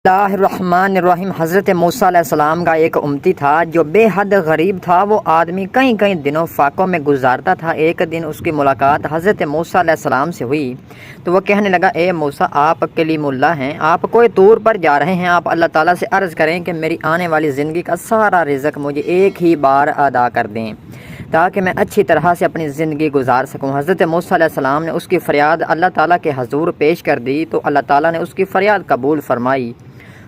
اللہ الرحمن الرحیم۔ حضرت موسیٰ علیہ السلام کا ایک امتی تھا جو بے حد غریب تھا۔ وہ آدمی کئی دنوں فاقوں میں گزارتا تھا۔ ایک دن اس کی ملاقات حضرت موسیٰ علیہ السلام سے ہوئی تو وہ کہنے لگا، اے موسیٰ، آپ کلیم اللہ ہیں، آپ کوئی طور پر جا رہے ہیں، آپ اللہ تعالیٰ سے عرض کریں کہ میری آنے والی زندگی کا سارا رزق مجھے ایک ہی بار ادا کر دیں تاکہ میں اچھی طرح سے اپنی زندگی گزار سکوں۔ حضرت موسیٰ علیہ السلام نے اس کی فریاد اللہ تعالیٰ کے حضور پیش کر دی تو اللہ تعالیٰ نے اس کی فریاد قبول فرمائی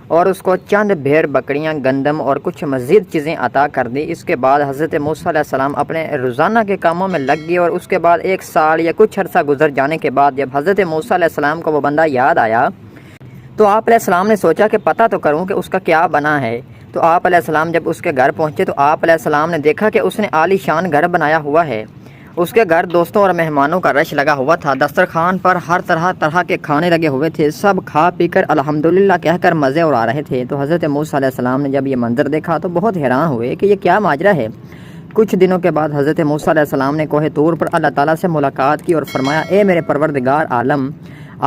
اور اس کو چند بھیڑ بکریاں، گندم اور کچھ مزید چیزیں عطا کر دی۔ اس کے بعد حضرت موسیٰ علیہ السلام اپنے روزانہ کے کاموں میں لگ گئے اور اس کے بعد 1 سال یا کچھ عرصہ گزر جانے کے بعد جب حضرت موسیٰ علیہ السلام کو وہ بندہ یاد آیا تو آپ علیہ السلام نے سوچا کہ پتہ تو کروں کہ اس کا کیا بنا ہے۔ تو آپ علیہ السلام جب اس کے گھر پہنچے تو آپ علیہ السلام نے دیکھا کہ اس نے عالی شان گھر بنایا ہوا ہے۔ اس کے گھر دوستوں اور مہمانوں کا رش لگا ہوا تھا۔ دسترخوان پر ہر طرح کے کھانے لگے ہوئے تھے۔ سب کھا پی کر الحمدللہ کہہ کر مزے اڑا رہے تھے۔ تو حضرت موسیٰ علیہ السلام نے جب یہ منظر دیکھا تو بہت حیران ہوئے کہ یہ کیا ماجرا ہے۔ کچھ دنوں کے بعد حضرت موسیٰ علیہ السلام نے کوہ طور پر اللہ تعالیٰ سے ملاقات کی اور فرمایا، اے میرے پروردگار عالم،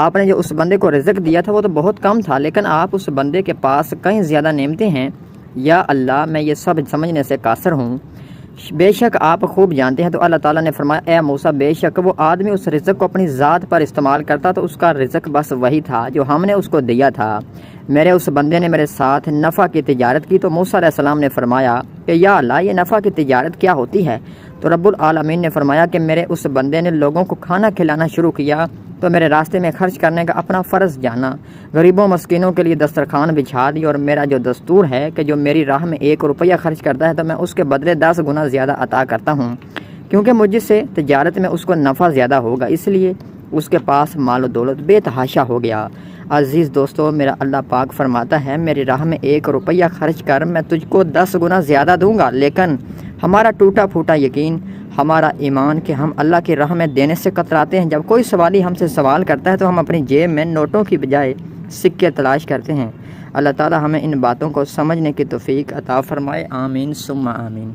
آپ نے جو اس بندے کو رزق دیا تھا وہ تو بہت کم تھا، لیکن آپ اس بندے کے پاس کئی زیادہ نعمتیں ہیں۔ یا اللہ، میں یہ سب سمجھنے سے قاصر ہوں، بے شک آپ خوب جانتے ہیں۔ تو اللہ تعالیٰ نے فرمایا، اے موسیٰ، بے شک وہ آدمی اس رزق کو اپنی ذات پر استعمال کرتا تو اس کا رزق بس وہی تھا جو ہم نے اس کو دیا تھا۔ میرے اس بندے نے میرے ساتھ نفع کی تجارت کی۔ تو موسیٰ علیہ السلام نے فرمایا کہ یا اللہ، یہ نفع کی تجارت کیا ہوتی ہے؟ تو رب العالمین نے فرمایا کہ میرے اس بندے نے لوگوں کو کھانا کھلانا شروع کیا تو میرے راستے میں خرچ کرنے کا اپنا فرض جانا، غریبوں مسکینوں کے لیے دسترخوان بچھا دی، اور میرا جو دستور ہے کہ جو میری راہ میں 1 روپیہ خرچ کرتا ہے تو میں اس کے بدلے 10 گنا زیادہ عطا کرتا ہوں، کیونکہ مجھ سے تجارت میں اس کو نفع زیادہ ہوگا، اس لیے اس کے پاس مال و دولت بے تحاشا ہو گیا۔ عزیز دوستو، میرا اللہ پاک فرماتا ہے، میری راہ میں 1 روپیہ خرچ کر، میں تجھ کو 10 گنا زیادہ دوں گا۔ لیکن ہمارا ٹوٹا پھوٹا یقین، ہمارا ایمان کہ ہم اللہ کی راہ میں دینے سے کتراتے ہیں۔ جب کوئی سوالی ہم سے سوال کرتا ہے تو ہم اپنی جیب میں نوٹوں کی بجائے سکے تلاش کرتے ہیں۔ اللہ تعالی ہمیں ان باتوں کو سمجھنے کی توفیق عطا فرمائے۔ آمین ثم آمین۔